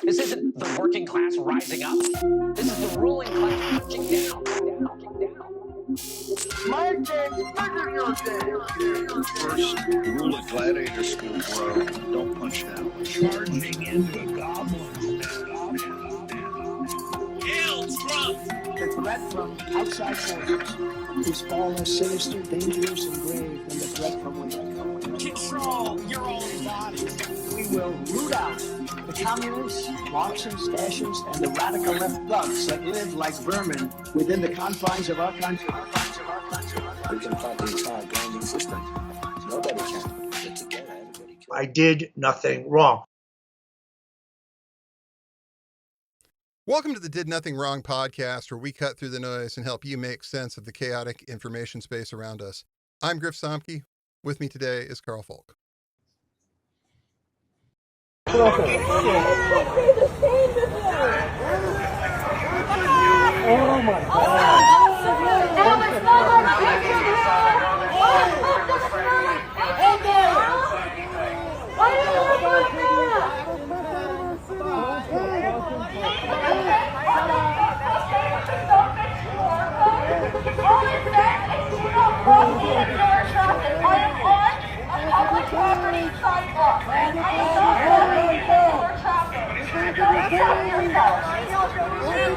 This isn't the working class rising up. This is the ruling class punching down. My game's bigger than your game. First rule of gladiator school, bro. Don't punch down. Charging into a goblin's nest. Hail Trump! The threat from outside forces is far less sinister, dangerous, and grave than the threat from within. Control your own body. We will root out the communists, Marxists, fascists, and the radical left thugs that live like vermin within the confines of our country. We can fight the entire grinding system. Nobody can. But together, everybody can. I did nothing wrong. Welcome to the Did Nothing Wrong podcast, where we cut through the noise and help you make sense of the chaotic information space around us. I'm Griff Somke. With me today is Karl Folk. Oh my God.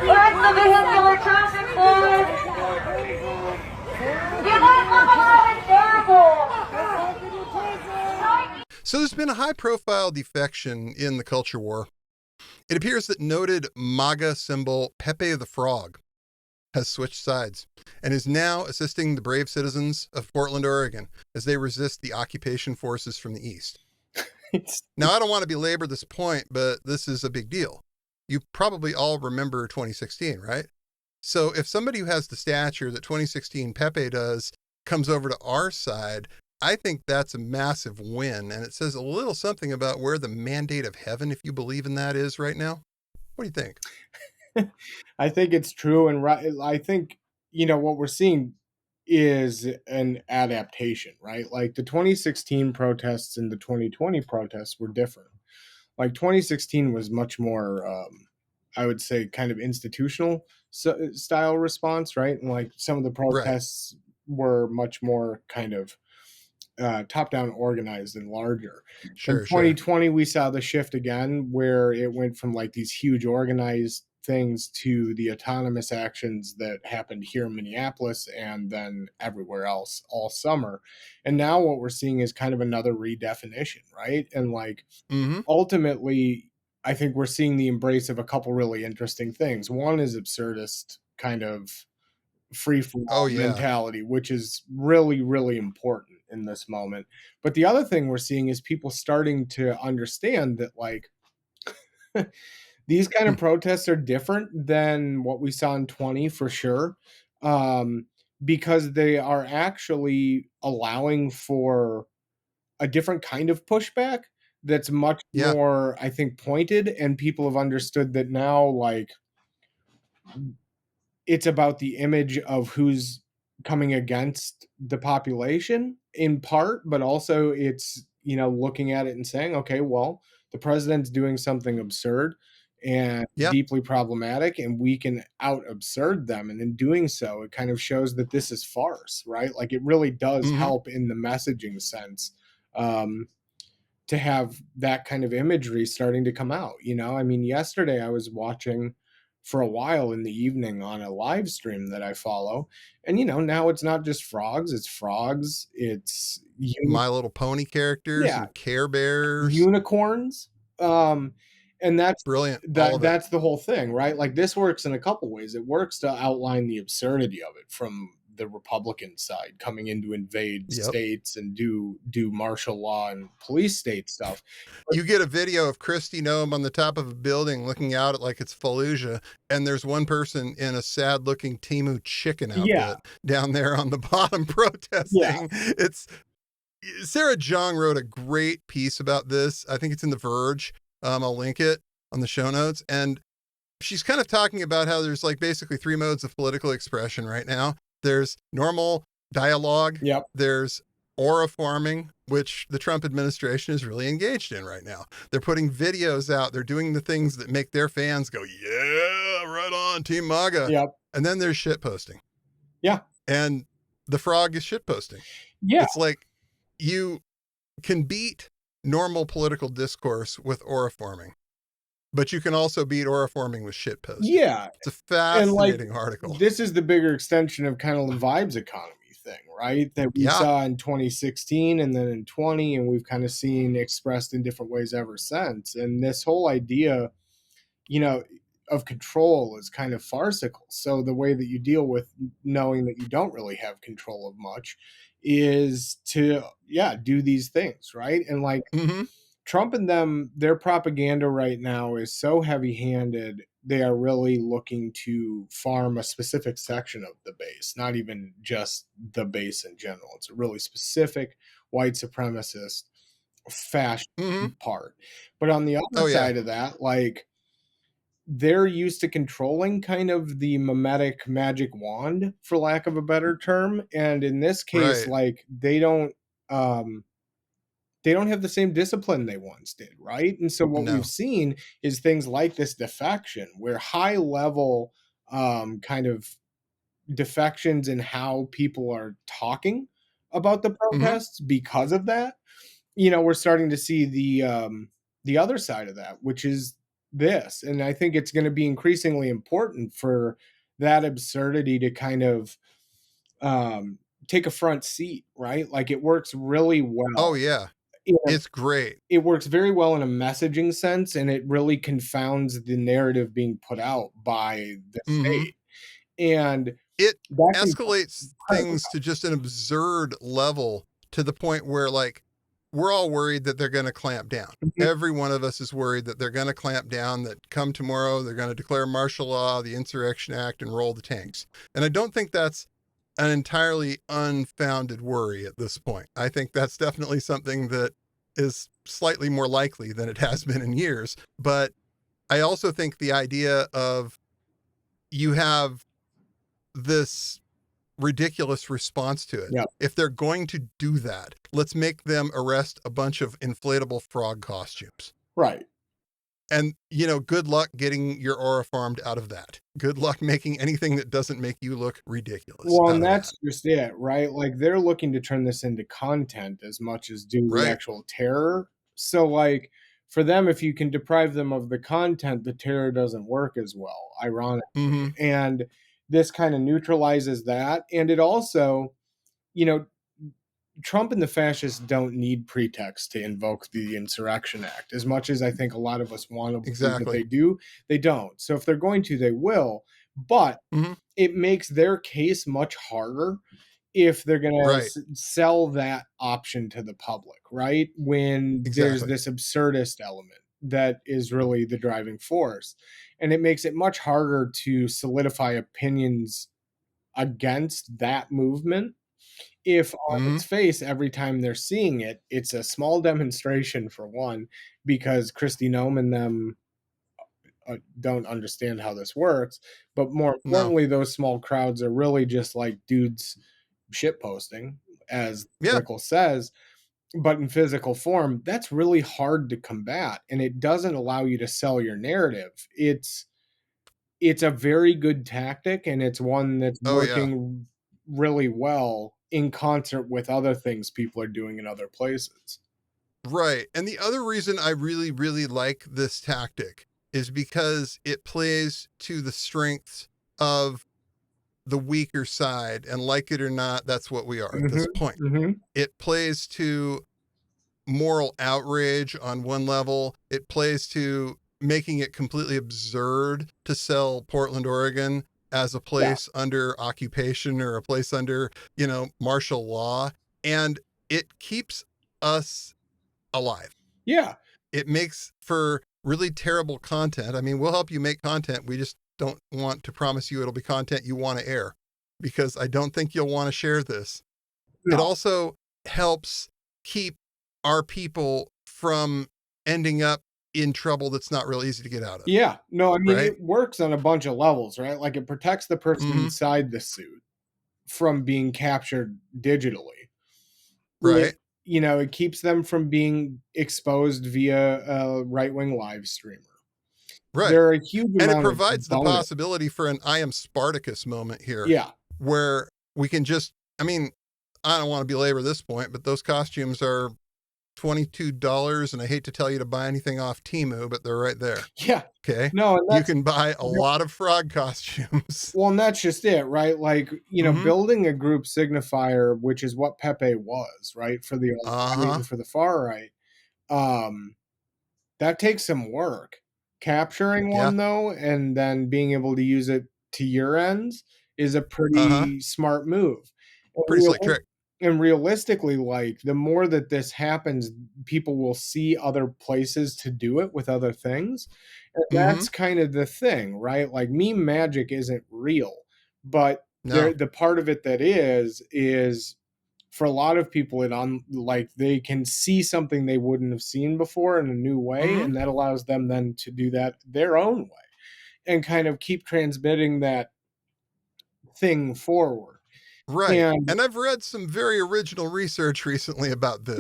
Where's the vehicular traffic board? You guys look alive and terrible. So there's been a high-profile defection in the culture war. It appears that noted MAGA symbol Pepe the Frog has switched sides and is now assisting the brave citizens of Portland, Oregon, as they resist the occupation forces from the east. Now, I don't want to belabor this point, but this is a big deal. You probably all remember 2016, right? So if somebody who has the stature that 2016 Pepe does comes over to our side, I think that's a massive win. And it says a little something about where the mandate of heaven, if you believe in that, is right now. What do you think? I think it's true. And I think, what we're seeing is an adaptation, right? Like the 2016 protests and the 2020 protests were different. Like 2016 was much more, I would say, kind of institutional style response, right? And like some of the protests were much more kind of top-down organized and larger. In 2020, we saw the shift again, where it went from like these huge organized things to the autonomous actions that happened here in Minneapolis and then everywhere else all summer. And now what we're seeing is kind of another redefinition, right? And like ultimately, I think we're seeing the embrace of a couple really interesting things. One is absurdist kind of free for all mentality, which is really, really important in this moment. But the other thing we're seeing is people starting to understand that like these kind of protests are different than what we saw in 20 for sure, because they are actually allowing for a different kind of pushback that's much more, I think, pointed, and people have understood that now, like, it's about the image of who's coming against the population in part, but also it's, looking at it and saying, okay, well, the president's doing something absurd and deeply problematic, and we can out absurd them. And in doing so, it kind of shows that this is farce, right? Like it really does help in the messaging sense to have that kind of imagery starting to come out. I mean, yesterday I was watching for a while in the evening on a live stream that I follow. And, now it's not just frogs, it's My Little Pony characters and Care Bears. Unicorns. And that's brilliant. That's the whole thing, right? Like this works in a couple ways. It works to outline the absurdity of it from the Republican side, coming in to invade states and do martial law and police state stuff. You get a video of Kristi Noem on the top of a building looking out at like it's Fallujah, and there's one person in a sad looking Temu chicken outfit down there on the bottom protesting. It's Sarah Jong wrote a great piece about this. I think it's in The Verge. I'll link it on the show notes. And she's kind of talking about how there's like basically three modes of political expression right now. There's normal dialogue. Yep. There's aura farming, which the Trump administration is really engaged in right now. They're putting videos out. They're doing the things that make their fans go, yeah, right on, Team MAGA. Yep. And then there's shit posting. Yeah. And the frog is shit posting. Yeah. It's like you can beat normal political discourse with aura farming, but you can also beat aura farming with shit posting. Yeah. It's a fascinating article. This is the bigger extension of kind of the vibes economy thing, right? That we saw in 2016 and then in 20, and we've kind of seen expressed in different ways ever since. And this whole idea, you know, of control is kind of farcical. So the way that you deal with knowing that you don't really have control of much is to, do these things, right? And like Trump and them, their propaganda right now is so heavy-handed. They are really looking to farm a specific section of the base, not even just the base in general. It's a really specific white supremacist fashion part. But on the other side of that, like, they're used to controlling kind of the mimetic magic wand, for lack of a better term. And in this case, like, they don't have the same discipline they once did, right? And so what we've seen is things like this defection, where high level kind of defections in how people are talking about the protests because of that. You know, we're starting to see the other side of that, which is this. And I think it's going to be increasingly important for that absurdity to kind of take a front seat, right? Like, it works really well. Oh, yeah. It's great. It works very well in a messaging sense, and it really confounds the narrative being put out by the state. And it escalates things to just an absurd level, to the point where, like, we're all worried that they're going to clamp down. Every one of us is worried that they're going to clamp down, that come tomorrow, they're going to declare martial law, the Insurrection Act, and roll the tanks. And I don't think that's an entirely unfounded worry at this point. I think that's definitely something that is slightly more likely than it has been in years. But I also think the idea of, you have this ridiculous response to it. If they're going to do that, let's make them arrest a bunch of inflatable frog costumes. Right. And, you know, good luck getting your aura farmed out of that. Good luck making anything that doesn't make you look ridiculous. Well, and that's just it, right? Like, they're looking to turn this into content as much as do the actual terror. So, like, for them, if you can deprive them of the content, the terror doesn't work as well, ironically. And this kind of neutralizes that. And it also, you know, Trump and the fascists don't need pretext to invoke the Insurrection Act. As much as I think a lot of us want to believe that they do, they don't. So if they're going to, they will. But it makes their case much harder if they're going to sell that option to the public, right? When there's this absurdist element that is really the driving force. And it makes it much harder to solidify opinions against that movement, if on its face, every time they're seeing it, it's a small demonstration, for one, because Kristi Noem and them don't understand how this works. But more importantly, those small crowds are really just like dudes shitposting, as the article says, but in physical form. That's really hard to combat, and it doesn't allow you to sell your narrative. It's a very good tactic, and it's one that's working really well in concert with other things people are doing in other places. Right. And the other reason I really, really like this tactic is because it plays to the strengths of the weaker side. And like it or not, that's what we are at this point. It plays to moral outrage on one level. It plays to making it completely absurd to sell Portland, Oregon as a place under occupation, or a place under, you know, martial law. And it keeps us alive. Yeah. It makes for really terrible content. I mean, we'll help you make content. We just don't want to promise you it'll be content you want to air, because I don't think you'll want to share this. It also helps keep our people from ending up in trouble that's not real easy to get out of. Yeah. No, I mean, it works on a bunch of levels, right? Like, it protects the person inside the suit from being captured digitally. Right. It keeps them from being exposed via a right-wing live streamer. Right. There are a huge And it amount of provides the bonus. possibility for an I am Spartacus moment here. Yeah. Where we can just, I mean, I don't want to belabor this point, but those costumes are $22, and I hate to tell you to buy anything off Temu, but they're right there. Yeah. Okay. No, and You can buy a lot of frog costumes. Well, and that's just it, right? Like, building a group signifier, which is what Pepe was, right? For the alt-right and for the far right. That takes some work. Capturing one though, and then being able to use it to your ends is a pretty smart move. Pretty slick trick. And realistically, like, the more that this happens, people will see other places to do it with other things. And that's kind of the thing, right? Like, meme magic isn't real, but the part of it that is for a lot of people, they can see something they wouldn't have seen before in a new way, and that allows them then to do that their own way and kind of keep transmitting that thing forward. Right. And I've read some very original research recently about this.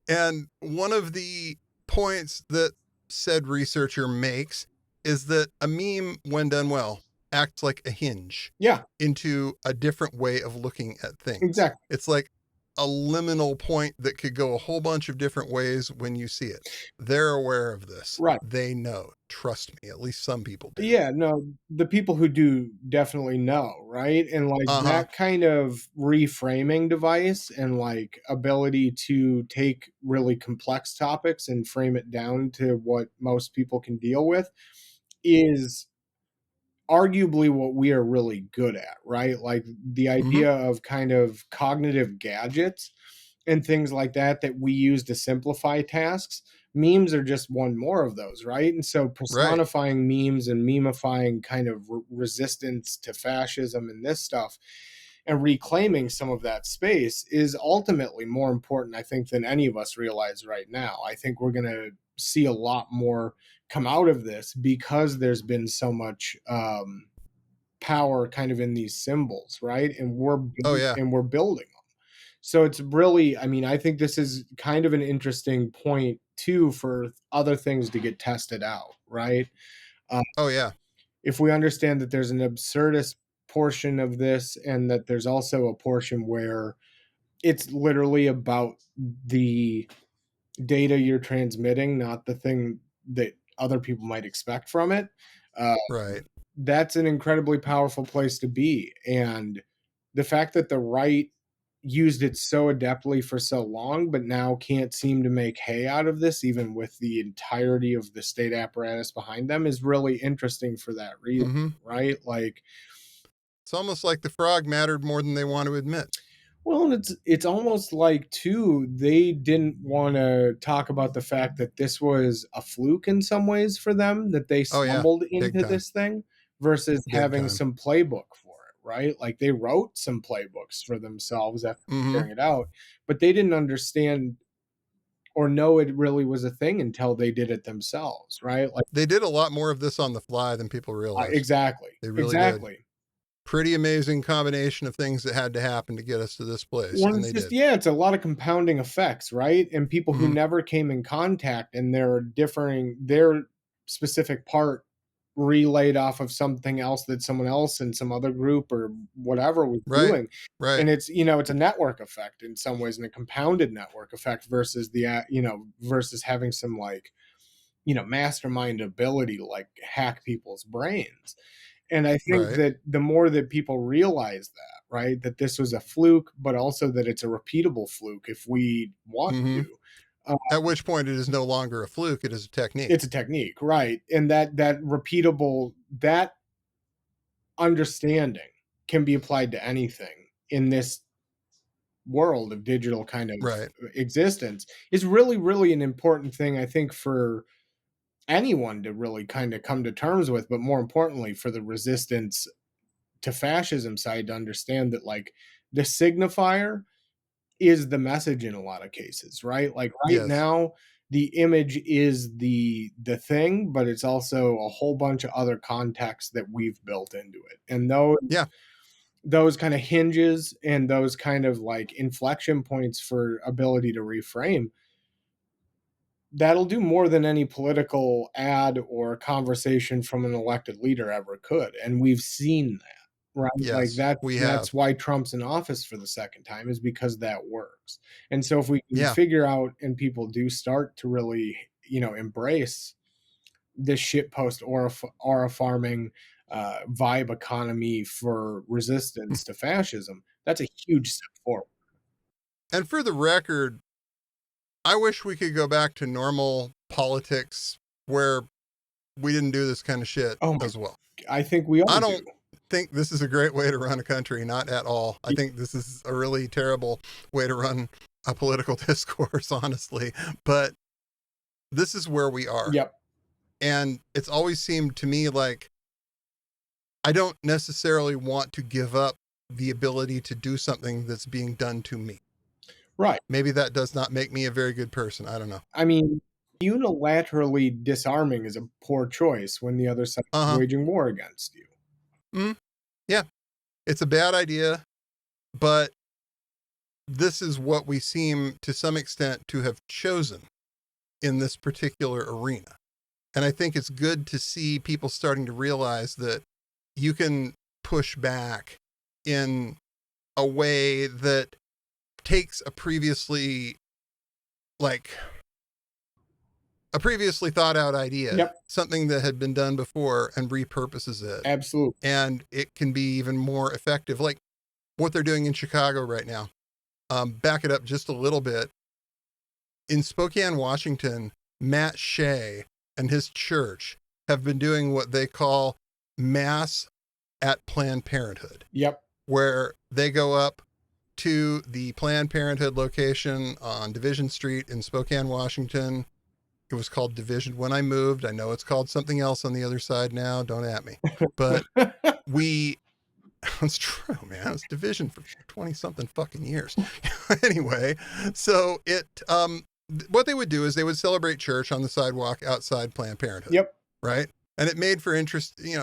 Yeah. And one of the points that said researcher makes is that a meme, when done well, acts like a hinge into a different way of looking at things. Exactly. It's like a liminal point that could go a whole bunch of different ways when you see it. They're aware of this. Right. They know. Trust me. At least some people do. Yeah, no, the people who do definitely know, right? And like that kind of reframing device and like ability to take really complex topics and frame it down to what most people can deal with is arguably what we are really good at, right? Like the idea of kind of cognitive gadgets and things like that we use to simplify tasks. Memes are just one more of those, right? And so personifying memes and memifying kind of resistance to fascism and this stuff and reclaiming some of that space is ultimately more important, I think, than any of us realize right now. I think we're going to see a lot more come out of this because there's been so much power kind of in these symbols, right? And we're building them. So it's really, I mean, I think this is kind of an interesting point too for other things to get tested out, right? If we understand that there's an absurdist portion of this and that there's also a portion where it's literally about the data you're transmitting, not the thing that other people might expect from it. That's an incredibly powerful place to be. And the fact that the right used it so adeptly for so long, but now can't seem to make hay out of this, even with the entirety of the state apparatus behind them, is really interesting for that reason, right? Like, it's almost like the frog mattered more than they want to admit. Well, it's almost like, too, they didn't want to talk about the fact that this was a fluke in some ways for them, that they stumbled into this thing versus having some playbook for it, right? Like, they wrote some playbooks for themselves after figuring it out, but they didn't understand or know it really was a thing until they did it themselves, right? Like, they did a lot more of this on the fly than people realize. Exactly. They really did. Pretty amazing combination of things that had to happen to get us to this place. Well, it's just, it's a lot of compounding effects, right? And people who never came in contact and their specific part relayed off of something else that someone else in some other group or whatever was doing. Right. And it's, it's a network effect in some ways, and a compounded network effect versus versus having some like, mastermind ability to like hack people's brains. And I think that the more that people realize that, right, that this was a fluke, but also that it's a repeatable fluke if we want to. At which point it is no longer a fluke, it is a technique. It's a technique, right. And that repeatable, that understanding can be applied to anything in this world of digital kind of existence is really, really an important thing, I think, for anyone to really kind of come to terms with, but more importantly for the resistance to fascism side to understand that like the signifier is the message in a lot of cases, right? Like now the image is the thing, but it's also a whole bunch of other contexts that we've built into it. And those kind of hinges and those kind of like inflection points for ability to reframe, that'll do more than any political ad or conversation from an elected leader ever could. And we've seen that, right? Like Yes, we have. that's why Trump's in office for the second time, is because that works. And so if we can Yeah. figure out, and people do start to really, embrace this shit post aura farming vibe economy for resistance to fascism, that's a huge step forward. And for the record, I wish we could go back to normal politics where we didn't do this kind of shit as well. I think we all I don't think this is a great way to run a country, not at all. I think this is a really terrible way to run a political discourse, honestly. But this is where we are. Yep. And it's always seemed to me like I don't necessarily want to give up the ability to do something that's being done to me. Right. Maybe that does not make me a very good person. I don't know. I mean, unilaterally disarming is a poor choice when the other side is waging war against you. Yeah, it's a bad idea, but this is what we seem to some extent to have chosen in this particular arena. And I think it's good to see people starting to realize that you can push back in a way that takes a previously thought out idea, something that had been done before, and repurposes it. Absolutely. And it can be even more effective, like what they're doing in Chicago right now. Back it up just a little bit. In Spokane, Washington, Matt Shea and his church have been doing what they call Mass at Planned Parenthood. Yep. Where they go up to the Planned Parenthood location on Division Street in Spokane, Washington. It was called Division when I moved. I know it's called something else on the other side now. Don't at me. But it's true, man. It's Division for 20 something fucking years. Anyway, so what they would do is they would celebrate church on the sidewalk outside Planned Parenthood. Yep. Right. And it made for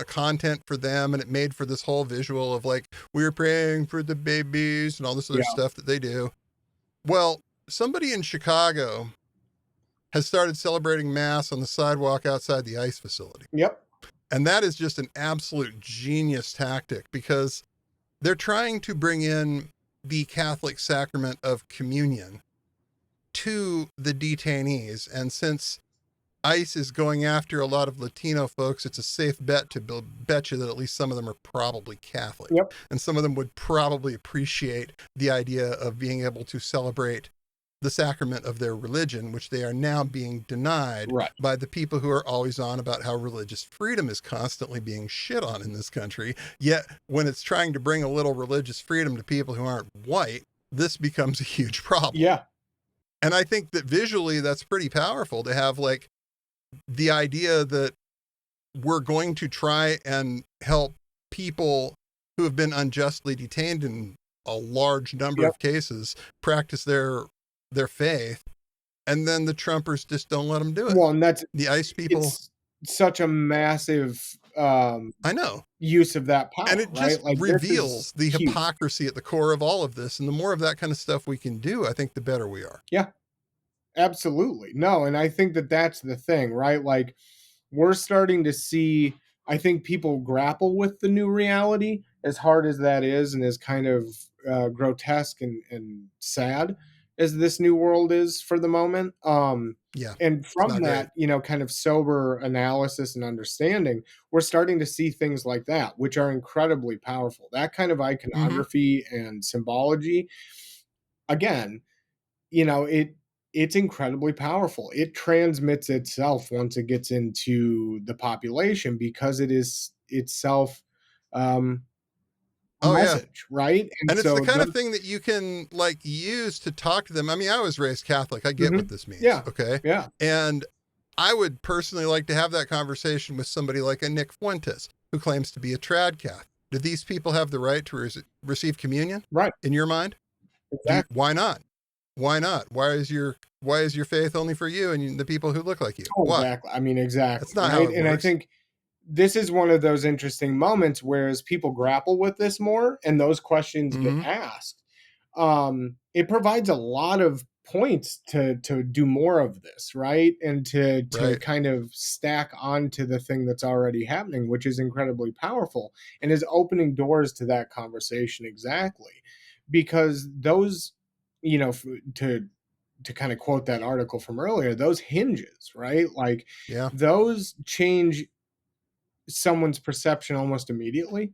content for them. And it made for this whole visual of like, we were praying for the babies and all this other stuff that they do. Well, somebody in Chicago has started celebrating Mass on the sidewalk outside the ICE facility. Yep. And that is just an absolute genius tactic, because they're trying to bring in the Catholic sacrament of communion to the detainees. And since ICE is going after a lot of Latino folks, it's a safe bet to bet you that at least some of them are probably Catholic. Yep. And some of them would probably appreciate the idea of being able to celebrate the sacrament of their religion, which they are now being denied by the people who are always on about how religious freedom is constantly being shit on in this country. Yet when it's trying to bring a little religious freedom to people who aren't white, this becomes a huge problem. Yeah. And I think that visually that's pretty powerful to have like the idea that we're going to try and help people who have been unjustly detained in a large number of cases practice their faith, and then the Trumpers just don't let them do it. Well, and that's the ICE people. It's such a massive I know use of that power, and it just right? Like, reveals the hypocrisy at the core of all of this. And the more of that kind of stuff we can do, I think the better we are. Yeah, absolutely. No, and I think that that's the thing, right? Like, we're starting to see, I think, people grapple with the new reality, as hard as that is, and as kind of grotesque and sad as this new world is for the moment. And from that, kind of sober analysis and understanding, we're starting to see things like that, which are incredibly powerful. That kind of iconography and symbology, again, it's incredibly powerful. It transmits itself once it gets into the population, because it is itself message, right? And it's the kind of thing that you can like use to talk to them. I mean, I was raised Catholic. I get what this means. Yeah. Okay. Yeah. And I would personally like to have that conversation with somebody like a Nick Fuentes, who claims to be a trad Catholic. Do these people have the right to receive communion? Right. In your mind? Exactly. Why not? Why not? Why is your faith only for you and the people who look like you? Oh, exactly. I mean, exactly. That's not how it works. And I think this is one of those interesting moments where as people grapple with this more and those questions get asked, it provides a lot of points to do more of this, right? And to Right. kind of stack onto the thing that's already happening, which is incredibly powerful and is opening doors to that conversation. Exactly. Because those, you know, to kind of quote that article from earlier, those hinges, right? Like Yeah. those change someone's perception almost immediately.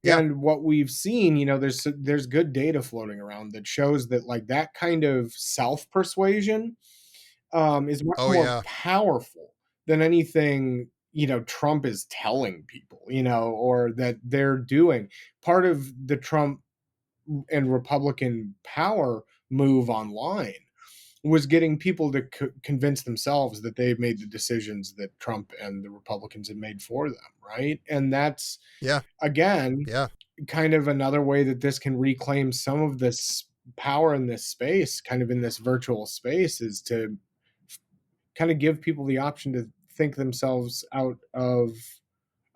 Yeah. And what we've seen, you know, there's good data floating around that shows that like that kind of self-persuasion is much Oh, more yeah. powerful than anything, you know, Trump is telling people, you know, or that they're doing. Part of the Trump and Republican power move online was getting people to convince themselves that they've made the decisions that Trump and the Republicans had made for them, right? And that's, Yeah. again, Yeah. kind of another way that this can reclaim some of this power in this space, kind of in this virtual space, is to kind of give people the option to think themselves out of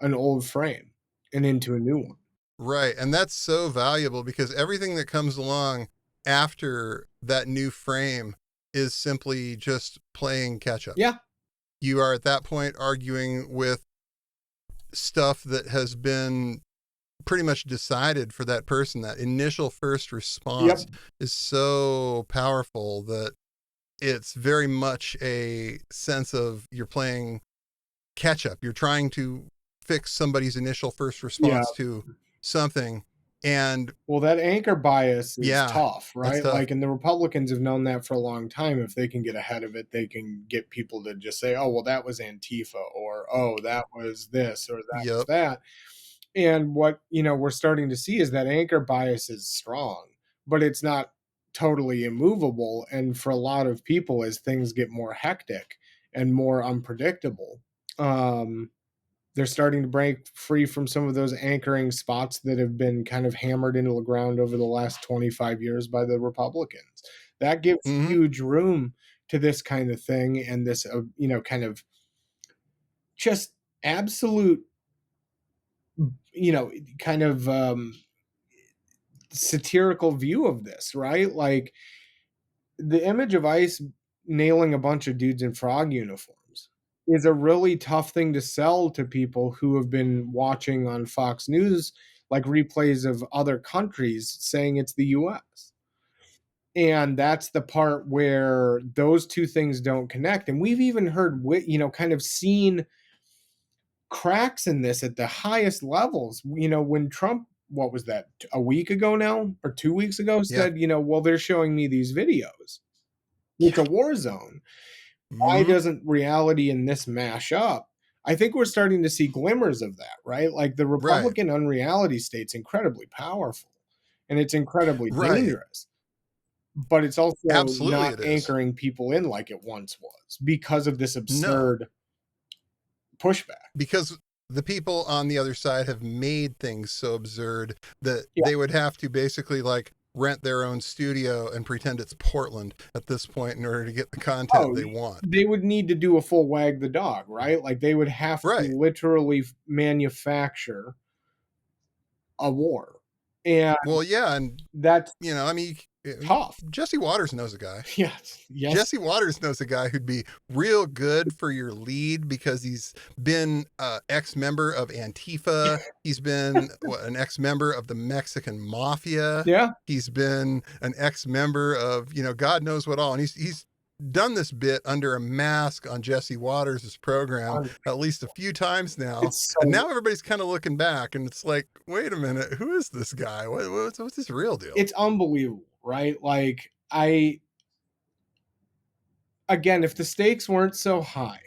an old frame and into a new one. Right. And that's so valuable because everything that comes along after that new frame is simply just playing catch up. Yeah. You are at that point arguing with stuff that has been pretty much decided for that person. That initial first response is so powerful that it's very much a sense of you're playing catch up. You're trying to fix somebody's initial first response to something. And well, that anchor bias is Yeah, tough, that's right? tough. Like, and the Republicans have known that for a long time. If they can get ahead of it, they can get people to just say, oh, well, that was Antifa, or oh, that was this, or that was that. And what, you know, we're starting to see is that anchor bias is strong, but it's not totally immovable. And for a lot of people, as things get more hectic and more unpredictable, they're starting to break free from some of those anchoring spots that have been kind of hammered into the ground over the last 25 years by the Republicans. That gives huge room to this kind of thing and this, you know, kind of just absolute, you know, kind of satirical view of this, right? Like the image of ICE nailing a bunch of dudes in frog uniforms is a really tough thing to sell to people who have been watching on Fox News, like replays of other countries saying it's the US. And that's the part where those two things don't connect. And we've even heard, you know, kind of seen cracks in this at the highest levels. You know, when Trump, what was that, a week ago now or 2 weeks ago, said, you know, well, they're showing me these videos. It's a war zone. Why doesn't reality and this mash up? I think we're starting to see glimmers of that, right? Like the Republican unreality state's incredibly powerful and it's incredibly dangerous. But it's also not anchoring people in like it once was because of this absurd pushback. Because the people on the other side have made things so absurd that they would have to basically like rent their own studio and pretend it's Portland at this point in order to get the content they want. They would need to do a full wag the dog, right? Like they would have to literally manufacture a war. And well, yeah, and that's, you know, I mean, tough. Jesse Waters knows a guy. Yes. Jesse Waters knows a guy who'd be real good for your lead because he's been ex-member of Antifa. He's been an ex-member of the Mexican Mafia. Yeah. He's been an ex-member of, you know, God knows what all. And he's done this bit under a mask on Jesse Waters' program at least a few times now. And now everybody's kind of looking back and it's like, wait a minute, who is this guy? What's his real deal? It's unbelievable, right? Like again, if the stakes weren't so high,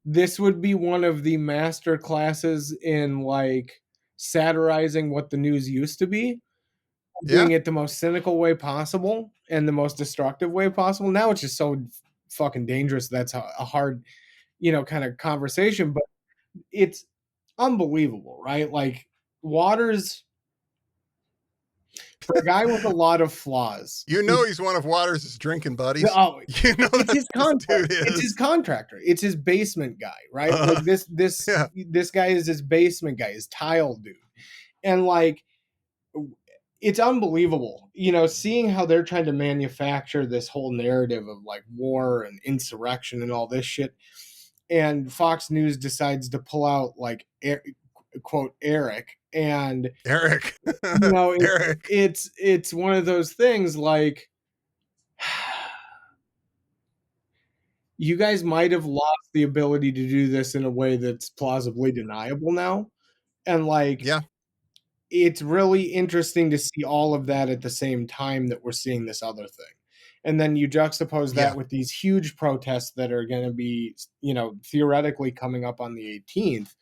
this would be one of the master classes in like satirizing what the news used to be, doing it the most cynical way possible and the most destructive way possible. Now it's just so fucking dangerous. That's a hard, you know, kind of conversation, but it's unbelievable, right? Like Waters, For a guy with a lot of flaws. You know he's one of Waters' drinking buddies. Oh, You know it's his this dude contractor. It's his is. contractor. It's his basement guy, right? Uh-huh. Like this Yeah. this guy is his basement guy, his tile dude. And like it's unbelievable, seeing how they're trying to manufacture this whole narrative of like war and insurrection and all this shit. And Fox News decides to pull out like quote Eric, and Eric. Eric. It's one of those things like you guys might have lost the ability to do this in a way that's plausibly deniable now. And like, Yeah. It's really interesting to see all of that at the same time that we're seeing this other thing. And then you juxtapose that with these huge protests that are going to be, theoretically coming up on the 18th.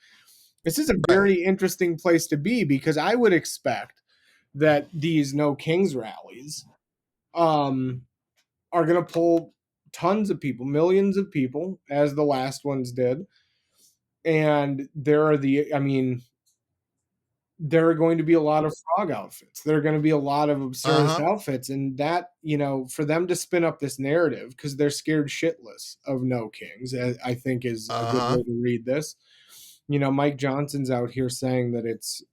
This is a very interesting place to be, because I would expect that these No Kings rallies are going to pull tons of people, millions of people, as the last ones did. And there are going to be a lot of frog outfits. There are going to be a lot of absurd outfits. And that, for them to spin up this narrative, because they're scared shitless of No Kings, I think is a good way to read this. Mike Johnson's out here saying that it's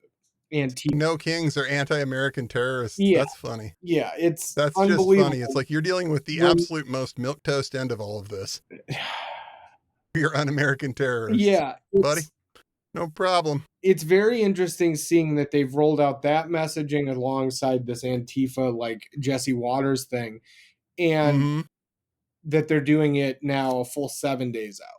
No Kings are anti-American terrorists. Yeah. That's funny. Yeah, that's just funny. It's like you're dealing with the absolute most milquetoast end of all of this. You're un-American terrorists. Yeah, buddy. No problem. It's very interesting seeing that they've rolled out that messaging alongside this Antifa, like Jesse Waters thing, and that they're doing it now a full 7 days out.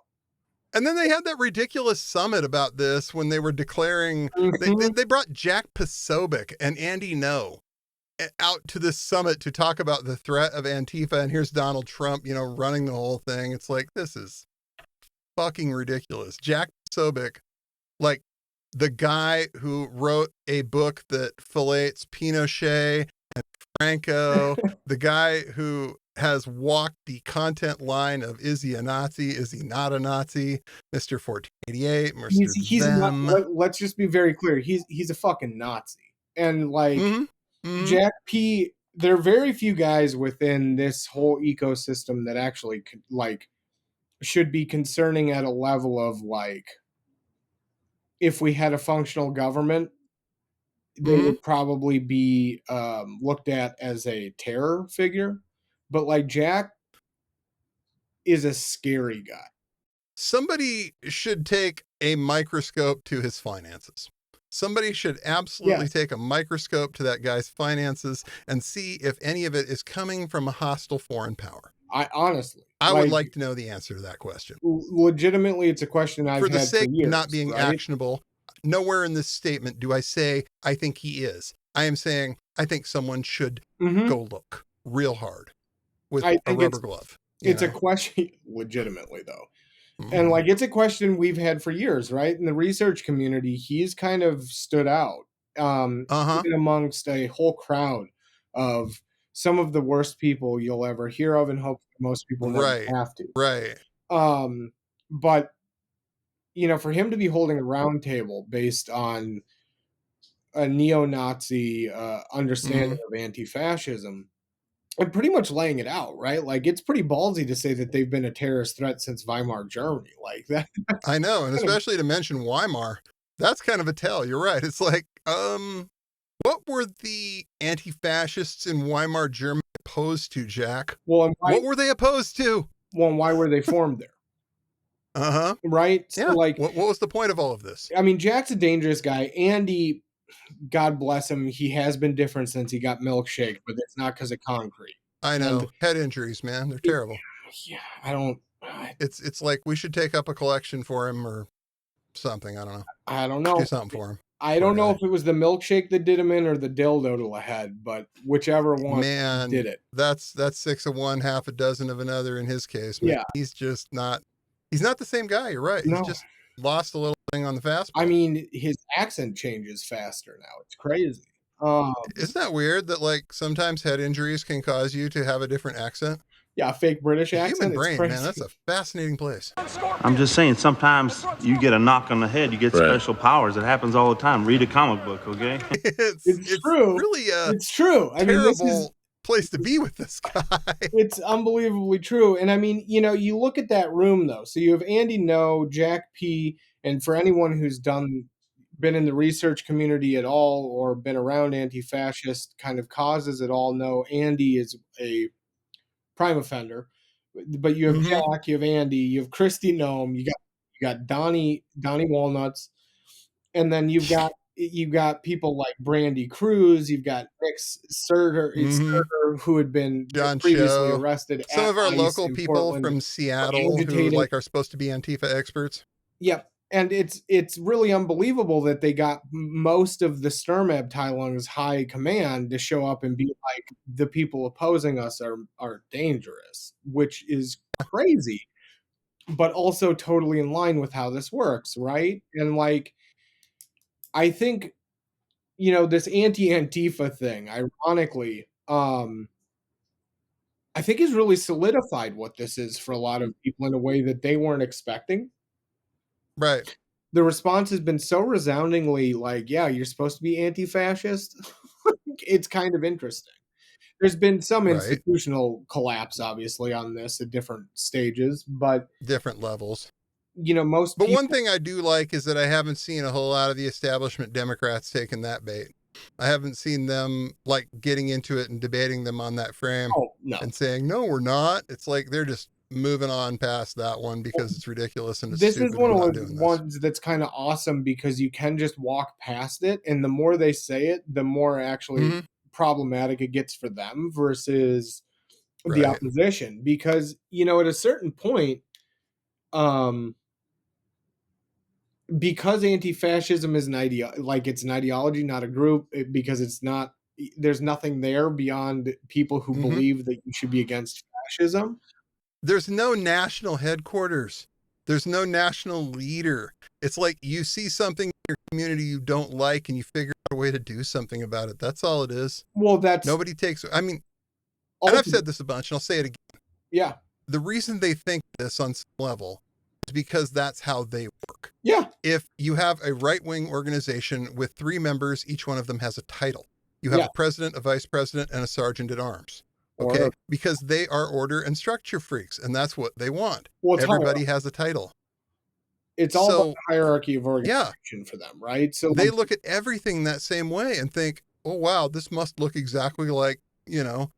And then they had that ridiculous summit about this when they were declaring, they brought Jack Posobiec and Andy Ngo out to this summit to talk about the threat of Antifa. And here's Donald Trump, running the whole thing. It's like, this is fucking ridiculous. Jack Posobiec, like the guy who wrote a book that fillets Pinochet and Franco, the guy who has walked the content line of, is he a Nazi? Is he not a Nazi? Mr. 1488, Mr. He's not, let's just be very clear. He's a fucking Nazi. And like Jack P, there are very few guys within this whole ecosystem that actually should be concerning at a level of like, if we had a functional government, they would probably be looked at as a terror figure. But like Jack is a scary guy. Somebody should take a microscope to his finances. Somebody should absolutely take a microscope to that guy's finances and see if any of it is coming from a hostile foreign power. I would like to know the answer to that question. Legitimately, it's a question I've had for years. For the sake of not being actionable, nowhere in this statement do I say, I think he is. I am saying, I think someone should go look real hard with a rubber glove. It's a question, legitimately though. And like, it's a question we've had for years, right? In the research community, he's kind of stood out even amongst a whole crowd of some of the worst people you'll ever hear of, and hope most people never have to. Right. But, for him to be holding a round table based on a neo-Nazi understanding of anti-fascism, and pretty much laying it out, right? Like, it's pretty ballsy to say that they've been a terrorist threat since Weimar Germany. Like that. I know. And especially to mention Weimar, that's kind of a tell. You're right. It's like, what were the anti-fascists in Weimar Germany opposed to, Jack? Well, what were they opposed to? Well, and why were they formed there? Right? So like, what was the point of all of this? I mean, Jack's a dangerous guy. Andy, God bless him, he has been different since he got milkshake, but it's not because of concrete. I know. Head injuries, man. They're terrible. Yeah, I don't. It's like we should take up a collection for him or something. I don't know. I don't know. Do something for him. I don't know if it was the milkshake that did him in or the dildo to the head, but whichever one did it. That's 6 of one, half a dozen of another in his case. Man. Yeah. He's just not, he's not the same guy. You're right. No. He's just lost a little thing on the fastball. I mean, his accent changes faster now. It's crazy. Isn't that weird that like sometimes head injuries can cause you to have a different accent? Yeah, fake British The accent. human It's brain, crazy. man, that's a fascinating place. I'm just saying, sometimes you get a knock on the head, you get special powers. It happens all the time. Read a comic book, okay? It's true. really a It's true. I mean, this is terrible place to be with this guy. it's unbelievably true. And I mean, you look at that room though. So you have Andy No, Jack P, and for anyone who's been in the research community at all or been around anti-fascist kind of causes at all, know Andy is a prime offender. But you have Mhm. Jack, you have Andy, you have Christy Nome, you got Donnie Walnuts, and then you've got people like Brandy Cruz, you've got Nick Mhm. Surter, who had been John previously Cho. arrested Some at of our ICE local in people Portland from for Seattle who agitating. like are supposed to be Antifa experts. Yep. And it's really unbelievable that they got most of the Sturm Abteilung's high command to show up and be like, the people opposing us are dangerous, which is crazy, but also totally in line with how this works, right? And like, I think, this anti-Antifa thing, ironically, I think has really solidified what this is for a lot of people in a way that they weren't expecting. Right. The response has been so resoundingly like, yeah, you're supposed to be anti-fascist. It's kind of interesting. There's been some Right. institutional collapse, obviously, on this at different stages, but Different levels. most But people. one thing I do like is that I haven't seen a whole lot of the establishment Democrats taking that bait. I haven't seen them like getting into it and debating them on that frame Oh no! and saying, no, we're not. It's like they're just moving on past that one because it's ridiculous and it's This stupid. is one We're not of doing the this. ones that's kind of awesome because you can just walk past it, and the more they say it, the more actually Mhm. problematic it gets for them versus the Right. opposition. Because at a certain point, because anti-fascism is it's an ideology, not a group, because it's not. There's nothing there beyond people who Mhm. believe that you should be against fascism. There's no national headquarters. There's no national leader. It's like you see something in your community you don't like and you figure out a way to do something about it. That's all it is. Well, that's Nobody takes, I mean, and I've said this a bunch and I'll say it again. Yeah. The reason they think this on some level is because that's how they work. Yeah. If you have a right-wing organization with 3 members, each one of them has a title. You have Yeah. a president, a vice president, and a sergeant at arms. Or- Okay, because they are order and structure freaks, and that's what they want. Well, it's Everybody has a title. It's all about So, the hierarchy of yeah, organization for them, right? So they look at everything that same way and think, oh, wow, this must look exactly like, how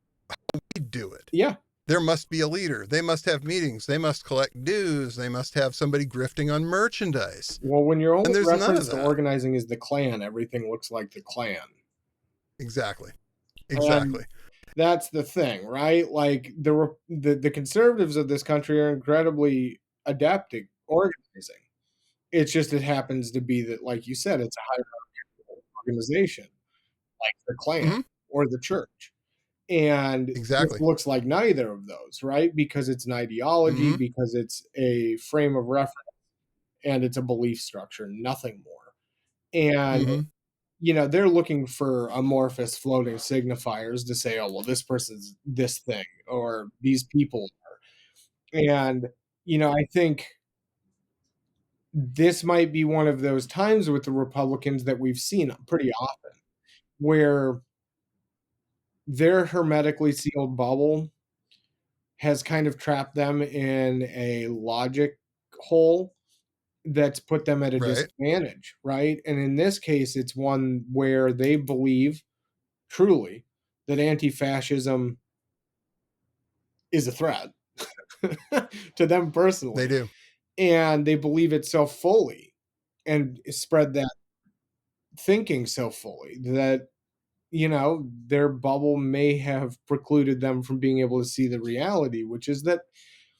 we do it. Yeah. There must be a leader. They must have meetings. They must collect dues. They must have somebody grifting on merchandise. Well, when your only there's none reference of to that. organizing is the Klan, everything looks like the Klan. Exactly. And Exactly. that's the thing, right? Like the conservatives of this country are incredibly adept at organizing. It's just it happens to be that, like you said, it's a hierarchical organization, like the Klan Mhm. or the church. And Exactly. this looks like neither of those, right? Because it's an ideology, Mhm. because it's a frame of reference, and it's a belief structure, nothing more. And Mhm. they're looking for amorphous floating signifiers to say, oh, well, this person's this thing, or these people are. And, I think this might be one of those times with the Republicans that we've seen pretty often, where their hermetically sealed bubble has kind of trapped them in a logic hole that's put them at a Right. disadvantage, right? And in this case, it's one where they believe truly that anti-fascism is a threat to them personally. They do. And they believe it so fully and spread that thinking so fully that, their bubble may have precluded them from being able to see the reality, which is that,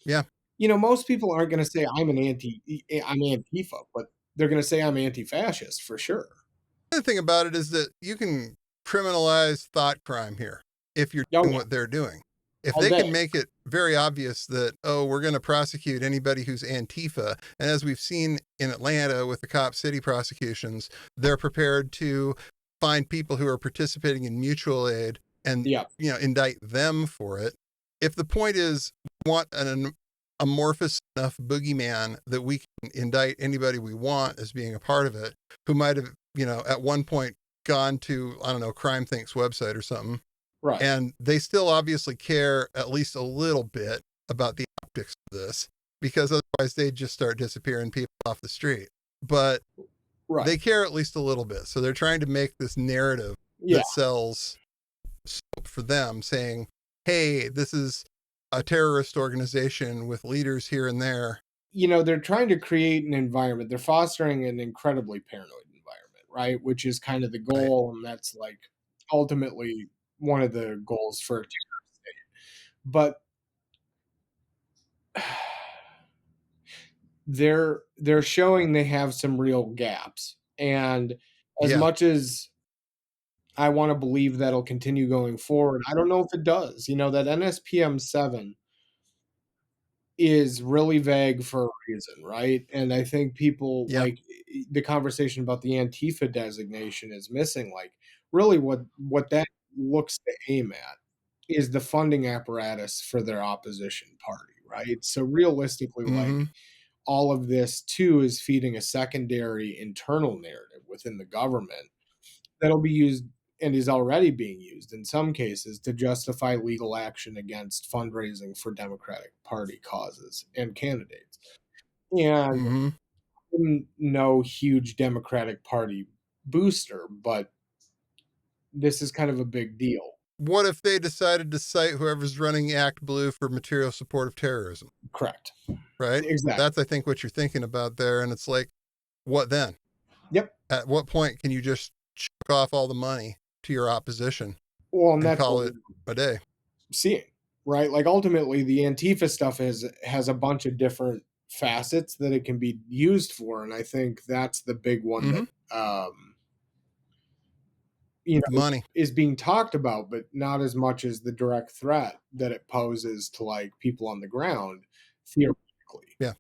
Yeah. most people aren't going to say I'm Antifa, but they're going to say I'm anti-fascist for sure. The other thing about it is that you can criminalize thought crime here if you're doing what they're doing. If All they day. can make it very obvious that, oh, we're going to prosecute anybody who's Antifa, and as we've seen in Atlanta with the Cop City prosecutions, they're prepared to find people who are participating in mutual aid and indict them for it. if the point is we want an amorphous enough boogeyman that we can indict anybody we want as being a part of it, who might have, at one point gone to, I don't know, Crime Think's website or something. Right. And they still obviously care at least a little bit about the optics of this, because otherwise they'd just start disappearing people off the street. But they care at least a little bit. So they're trying to make this narrative that sells soap for them, saying, hey, this is a terrorist organization with leaders here and there. They're trying to create an environment. They're fostering an incredibly paranoid environment, right? Which is kind of the goal. And that's like ultimately one of the goals for a terrorist state. But they're showing they have some real gaps. And as much as I want to believe that'll continue going forward, I don't know if it does. That NSPM 7 is really vague for a reason, right? And I think people like the conversation about the Antifa designation is missing. Like, really what that looks to aim at is the funding apparatus for their opposition party, right? So realistically, like, all of this too is feeding a secondary internal narrative within the government that'll be used and is already being used in some cases to justify legal action against fundraising for Democratic Party causes and candidates. And I'm no huge Democratic Party booster, but this is kind of a big deal. What if they decided to cite whoever's running Act Blue for material support of terrorism? Correct. Right? Exactly. That's, I think, what you're thinking about there. And it's like, what then? Yep. At what point can you just chuck off all the money to your opposition and call it a day? Seeing, right? Like, ultimately, the Antifa stuff has a bunch of different facets that it can be used for. And I think that's the big one that, money is being talked about, but not as much as the direct threat that it poses to like people on the ground theoretically. Yeah.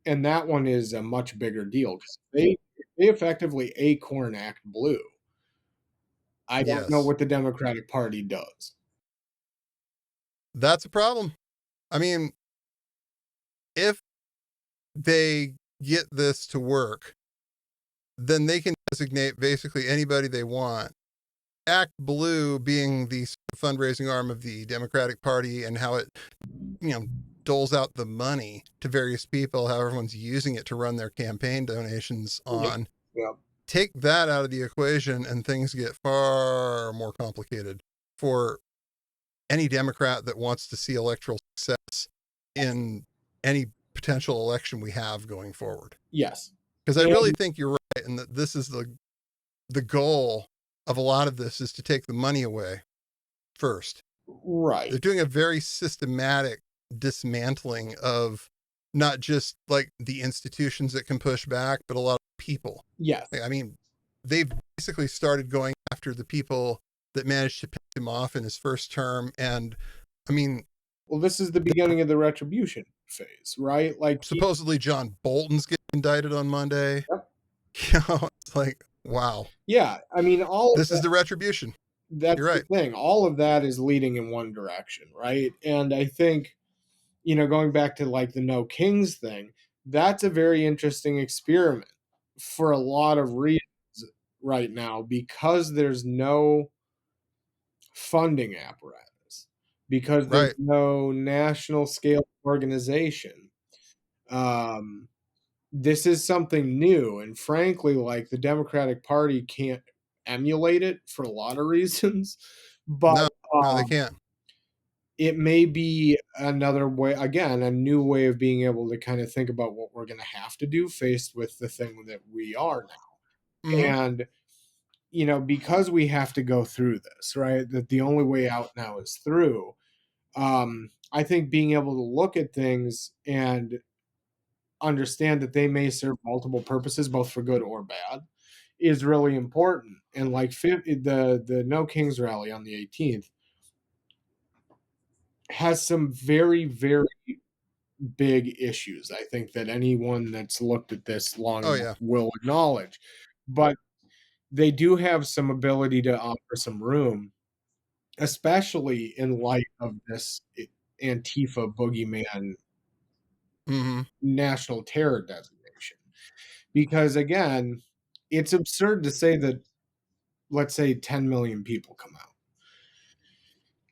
And that one is a much bigger deal because they effectively Acorn Act Blue. I don't know what the Democratic Party does. That's a problem. I mean, if they get this to work, then they can designate basically anybody they want. Act Blue being the fundraising arm of the Democratic Party and how it, doles out the money to various people, how everyone's using it to run their campaign donations on. Yeah. Take that out of the equation and things get far more complicated for any Democrat that wants to see electoral success in any potential election we have going forward. Yes. Because I really think you're right, and that this is the goal of a lot of this is to take the money away first. Right. They're doing a very systematic dismantling of not just like the institutions that can push back, but a lot of people. Yes. I mean, they've basically started going after the people that managed to pick him off in his first term. And I mean, well, this is the beginning of the retribution phase, right? Like, supposedly John Bolton's getting indicted on Monday. Yep. It's like, wow. Yeah. I mean, this is the retribution. That's the thing. All of that is leading in one direction, right? And I think, going back to like the No Kings thing, that's a very interesting experiment for a lot of reasons right now, because there's no funding apparatus, because there's no national scale organization. This is something new, and frankly, like, the Democratic Party can't emulate it for a lot of reasons, but no, they can't. It may be another way, again, a new way of being able to kind of think about what we're going to have to do faced with the thing that we are now. And, because we have to go through this, right, that the only way out now is through, I think being able to look at things and understand that they may serve multiple purposes, both for good or bad, is really important. And like the No Kings rally on the 18th has some very, very big issues, I think, that anyone that's looked at this long will acknowledge. But they do have some ability to offer some room especially in light of this Antifa boogeyman Mm-hmm. national terror designation. Because again, it's absurd to say that, let's say 10 million people come out.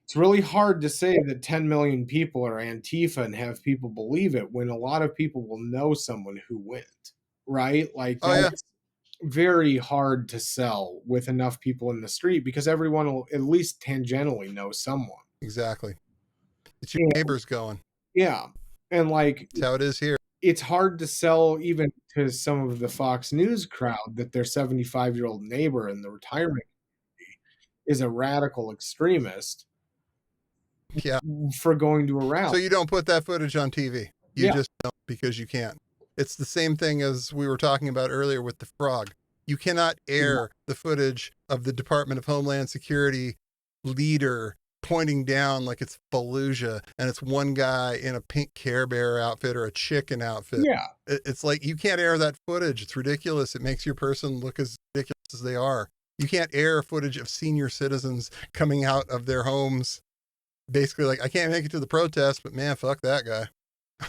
It's really hard to say that 10 million people are Antifa and have people believe it when a lot of people will know someone who went, right? Like Oh, yeah. that's very hard to sell with enough people in the street because everyone will at least tangentially know someone. Exactly. It's your neighbors going. Yeah. And like, That's how it is here. it's hard to sell even to some of the Fox News crowd that their 75-year-old neighbor in the retirement is a radical extremist Yeah. for going to a rally. So you don't put that footage on TV. You Yeah. just don't because you can't. It's the same thing as we were talking about earlier with the frog. You cannot air the footage of the Department of Homeland Security leader pointing down like it's Fallujah and it's one guy in a pink Care Bear outfit or a chicken outfit. Yeah. It's like you can't air that footage. It's ridiculous. It makes your person look as ridiculous as they are. You can't air footage of senior citizens coming out of their homes. Basically, like, I can't make it to the protest, but man, fuck that guy.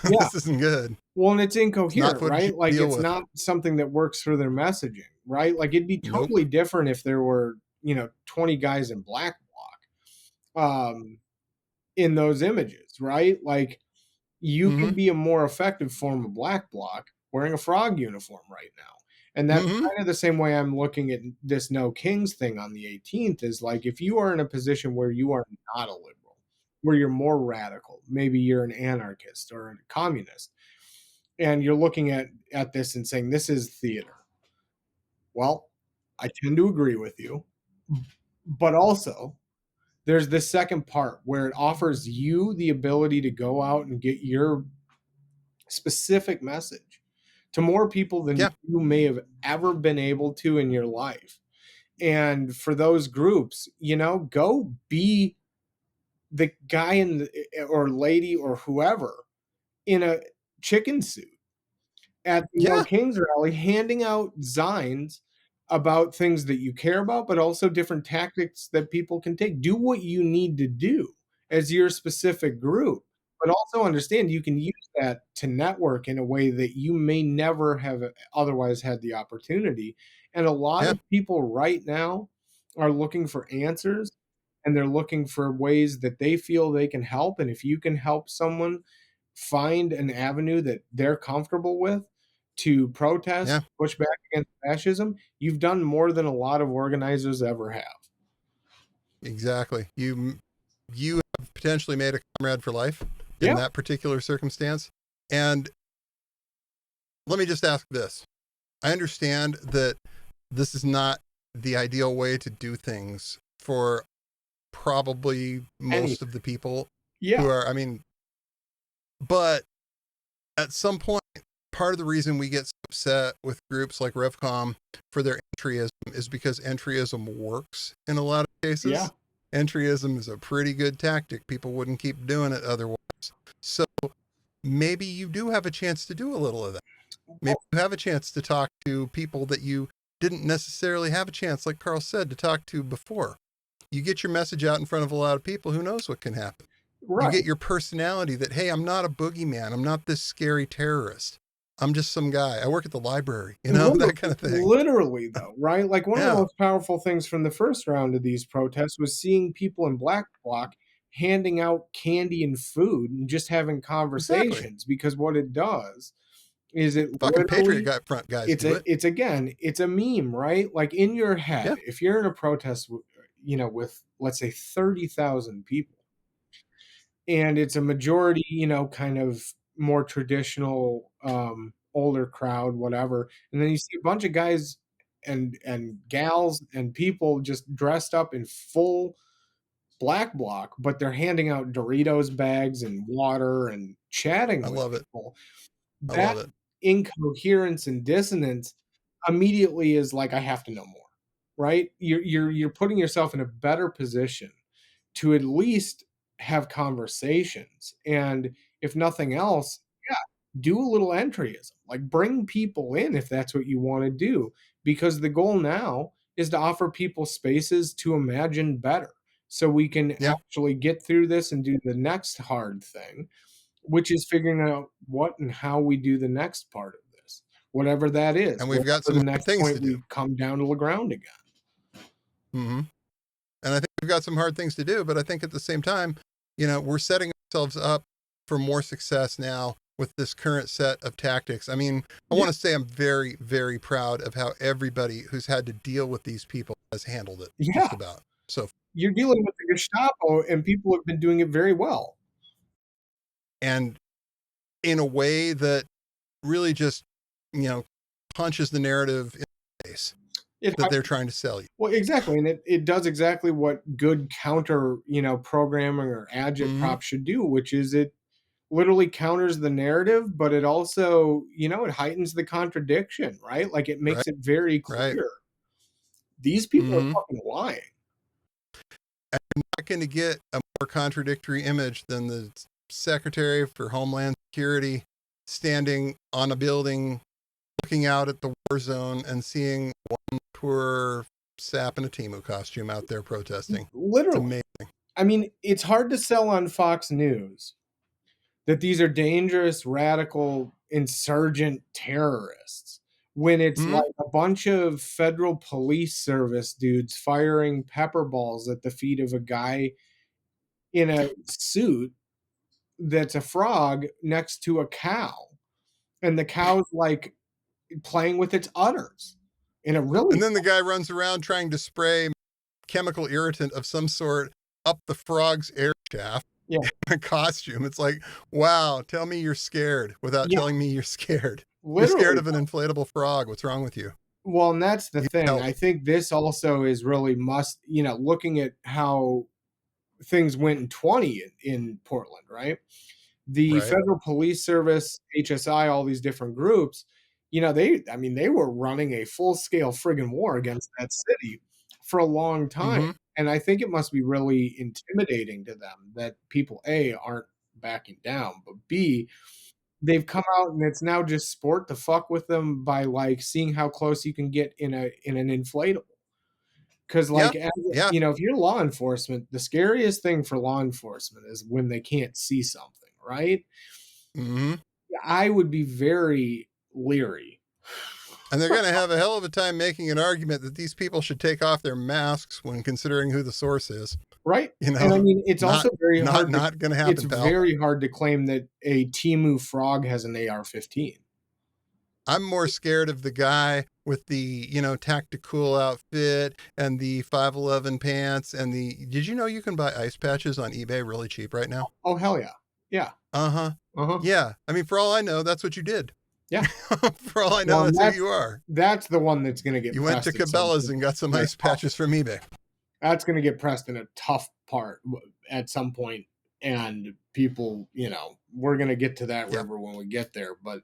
Yeah. This isn't good. Well, and it's incoherent, footage right? you Like deal it's with. not something that works for their messaging, right? Like it'd be Nope. totally different if there were, 20 guys in black bloc in those images, right? Like you can be a more effective form of black bloc wearing a frog uniform right now. And that's kind of the same way I'm looking at this No Kings thing on the 18th is like if you are in a position where you are not a liberal, where you're more radical, maybe you're an anarchist or a communist, and you're looking at this and saying this is theater. Well, I tend to agree with you, but also there's this second part where it offers you the ability to go out and get your specific message to more people than you may have ever been able to in your life. And for those groups, go be the guy or lady or whoever in a chicken suit at the No Kings rally, handing out signs about things that you care about, but also different tactics that people can take. Do what you need to do as your specific group, but also understand you can use that to network in a way that you may never have otherwise had the opportunity. And a lot of people right now are looking for answers and they're looking for ways that they feel they can help. And if you can help someone find an avenue that they're comfortable with to protest, push back against fascism, you've done more than a lot of organizers ever have. Exactly. You have potentially made a comrade for life in that particular circumstance. And let me just ask this. I understand that this is not the ideal way to do things for probably most of the people who are, but at some point, part of the reason we get so upset with groups like RevCom for their entryism is because entryism works in a lot of cases. Yeah. Entryism is a pretty good tactic. People wouldn't keep doing it otherwise. So maybe you do have a chance to do a little of that. Maybe you have a chance to talk to people that you didn't necessarily have a chance, like Karl said, to talk to before. You get your message out in front of a lot of people, who knows what can happen. Right. You get your personality that, hey, I'm not a boogeyman. I'm not this scary terrorist. I'm just some guy. I work at the library, that kind of thing. Literally, though, right? Like one of the most powerful things from the first round of these protests was seeing people in black bloc handing out candy and food and just having conversations because what it does is it fucking Patriot guy front guys it's a meme, right? Like in your head, if you're in a protest with let's say 30,000 people and it's a majority, kind of more traditional older crowd, whatever, and then you see a bunch of guys and gals and people just dressed up in full black bloc, but they're handing out Doritos bags and water and chatting with people. That incoherence and dissonance immediately is like, I have to know more, right? You're putting yourself in a better position to at least have conversations. And if nothing else, do a little entryism, like bring people in if that's what you want to do, because the goal now is to offer people spaces to imagine better, so we can Yeah. actually get through this and do the next hard thing, which is figuring out what and how we do the next part of this, whatever that is. And we've got whatever some the hard next things point to do. we come down to the ground again. Mm-hmm. And I think we've got some hard things to do, but I think at the same time, we're setting ourselves up for more success now with this current set of tactics. I mean, I want to say I'm very, very proud of how everybody who's had to deal with these people has handled it. Yeah. Just about. So you're dealing with the Gestapo, and people have been doing it very well. And in a way that really just, punches the narrative in the face that they're trying to sell you. Well, exactly. And it does exactly what good counter, programming or agitprop should do, which is it literally counters the narrative, but it also, it heightens the contradiction, right? Like it makes it very clear. Right. These people are fucking lying. And you're not going to get a more contradictory image than the Secretary for Homeland Security standing on a building, looking out at the war zone and seeing one poor sap in a Temu costume out there protesting. Literally. It's amazing. I mean, it's hard to sell on Fox News that these are dangerous, radical, insurgent terrorists when it's like a bunch of federal police service dudes firing pepper balls at the feet of a guy in a suit that's a frog next to a cow. And the cow's like playing with its udders in a really. And then the guy runs around trying to spray chemical irritant of some sort up the frog's air shaft. Yeah. In a costume. It's like, wow, tell me you're scared without telling me you're scared. Literally. You're scared of an inflatable frog. What's wrong with you? Well, and that's the thing. I think this also is really looking at how things went in 20 in Portland, right? The Federal Police Service, HSI, all these different groups, they were running a full-scale friggin' war against that city for a long time. And I think it must be really intimidating to them that people, A, aren't backing down, but B, they've come out and it's now just sport to fuck with them by like seeing how close you can get in an inflatable. Because if you're law enforcement, the scariest thing for law enforcement is when they can't see something, right? I would be very leery. And they're going to have a hell of a time making an argument that these people should take off their masks when considering who the source is. Right. And I mean, it's also very hard. Not going to happen. It's very hard to claim that a Temu frog has an AR-15. I'm more scared of the guy with the, tactical outfit and the 511 pants and did you know you can buy ice patches on eBay really cheap right now? Oh, hell yeah. Yeah. Yeah. I mean, for all I know, that's what you did. Yeah. For all I know, that's who you are. That's the one that's going to get You went to Cabela's and got some ice patches from eBay. That's going to get pressed in a tough part at some point. And people, we're going to get to that river when we get there. But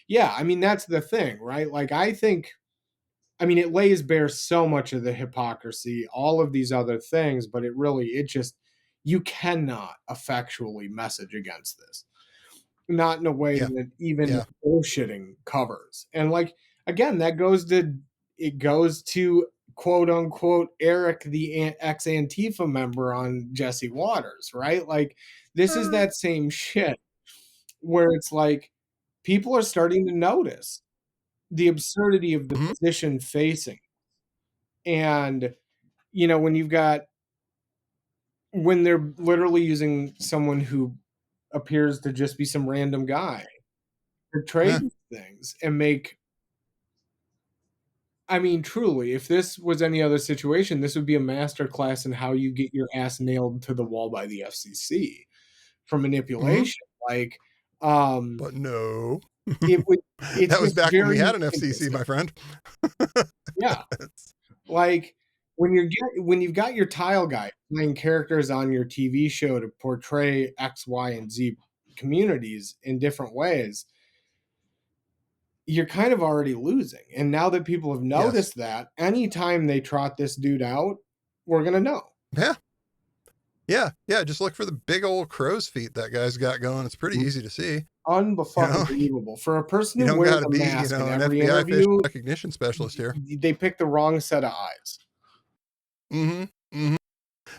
yeah, I mean, that's the thing, right? Like, it lays bare so much of the hypocrisy, all of these other things, but you cannot effectually message against this. Not in a way that even bullshitting covers. And like, again, it goes to quote unquote Eric, the ex-Antifa member on Jesse Waters, right? Like, this is that same shit where it's like people are starting to notice the absurdity of the position facing. And, when they're literally using someone who appears to just be some random guy to trade things and truly, if this was any other situation, this would be a masterclass in how you get your ass nailed to the wall by the FCC for manipulation. But no, that was back when we had an FCC, my friend. Yeah. Like when you've got your tile guy playing characters on your TV show to portray X, Y, and Z communities in different ways, you're kind of already losing. And now that people have noticed that, anytime they trot this dude out, we're going to know. Yeah. Just look for the big old crow's feet that guy's got going. It's pretty easy to see. Unbelievable. For a person who wears a mask in an every FBI interview, facial recognition specialist here. They picked the wrong set of eyes.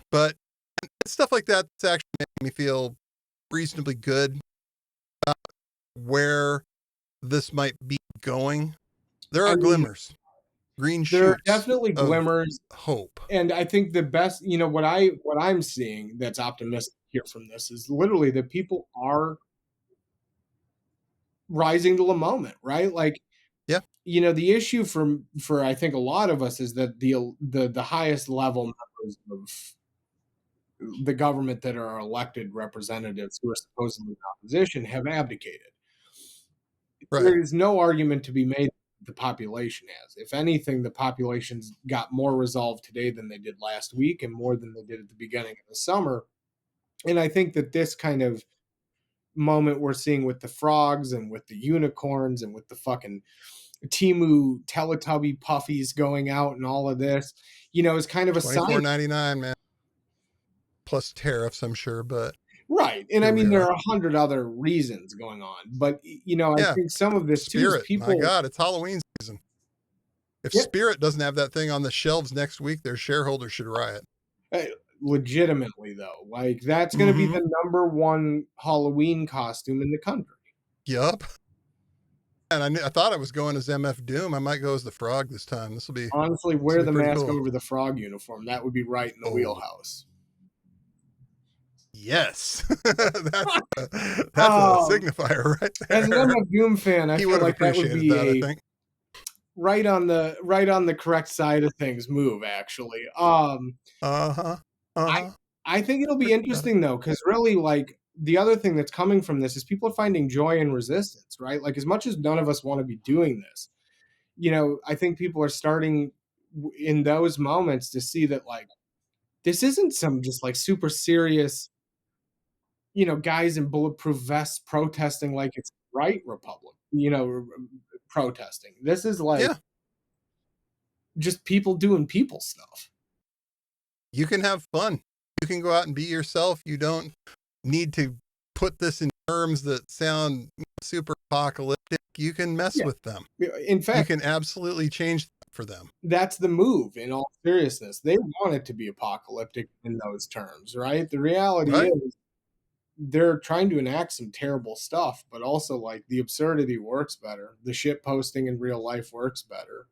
But stuff like that that's actually making me feel reasonably good about where this might be going. There are glimmers, green shoots. There are definitely of glimmers. hope. And I think the best, what I'm seeing that's optimistic here from this is literally that people are rising to the moment, right? Like, yeah, the issue for I think a lot of us is that the highest level members of the government that are elected representatives who are supposedly in opposition have abdicated. Right. There is no argument to be made the population has. If anything, the population's got more resolve today than they did last week and more than they did at the beginning of the summer. And I think that this kind of moment we're seeing with the frogs and with the unicorns and with the fucking Temu Teletubby puffies going out and all of this, is kind of a sign. $24.99, man. Plus tariffs, I'm sure, but right. And I mean, there are 100 other reasons going on, but I think some of this Spirit, too is people. My God, it's Halloween season. If Spirit doesn't have that thing on the shelves next week, their shareholders should riot. Legitimately, though, like that's going to be the #1 Halloween costume in the country. Yup. And I thought I was going as MF Doom. I might go as the Frog this time. This will be honestly wear the mask cool. over the frog uniform. That would be right in the wheelhouse. Yes, that's a signifier right there. As an MF Doom fan, I feel like that would be I think. right on the correct side of things move. Actually, I think it'll be interesting though, because really, like the other thing that's coming from this is people are finding joy in resistance, right? Like as much as none of us want to be doing this, I think people are starting in those moments to see that like this isn't some just like super serious. Guys in bulletproof vests protesting like it's right republic, protesting. This is like just people doing people stuff. You can have fun. You can go out and be yourself. You don't need to put this in terms that sound super apocalyptic. You can mess with them. In fact, you can absolutely change that for them. That's the move, in all seriousness. They want it to be apocalyptic in those terms, right? The reality is they're trying to enact some terrible stuff, but also like the absurdity works better. The shit posting in real life works better.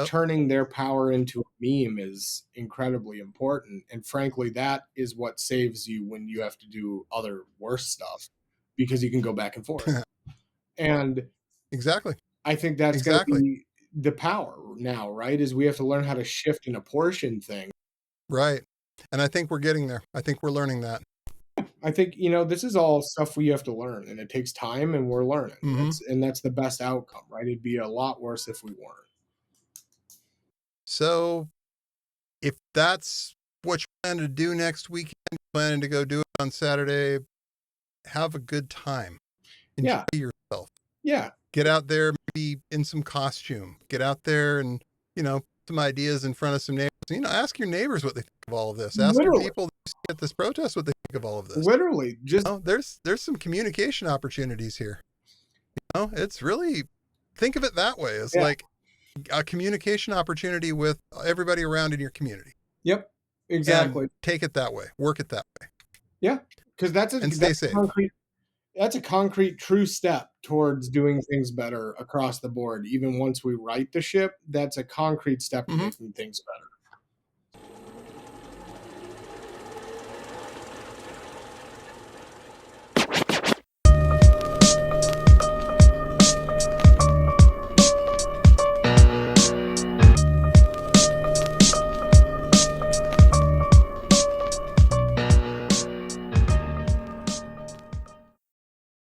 Turning their power into a meme is incredibly important. And frankly, that is what saves you when you have to do other worse stuff, because you can go back and forth. And exactly, I think that's going to be the power now, right? Is we have to learn how to shift and apportion things. Right. And I think we're getting there. I think we're learning that. I think, this is all stuff we have to learn, and it takes time, and we're learning. And that's the best outcome, right? It'd be a lot worse if we weren't. So if that's what you plan to do next weekend, planning to go do it on Saturday, have a good time. Enjoy yourself. Yeah. Get out there, maybe in some costume. Get out there and, some ideas in front of some neighbors. Ask your neighbors what they think of all of this. Ask your people that you see at this protest what they think of all of this. Literally, just there's some communication opportunities here. It's really, think of it that way. It's like a communication opportunity with everybody around in your community. Yep, exactly. And take it that way. Work it that way. Yeah, because stay safe. That's a concrete, true step towards doing things better across the board. Even once we right the ship, that's a concrete step to making things better.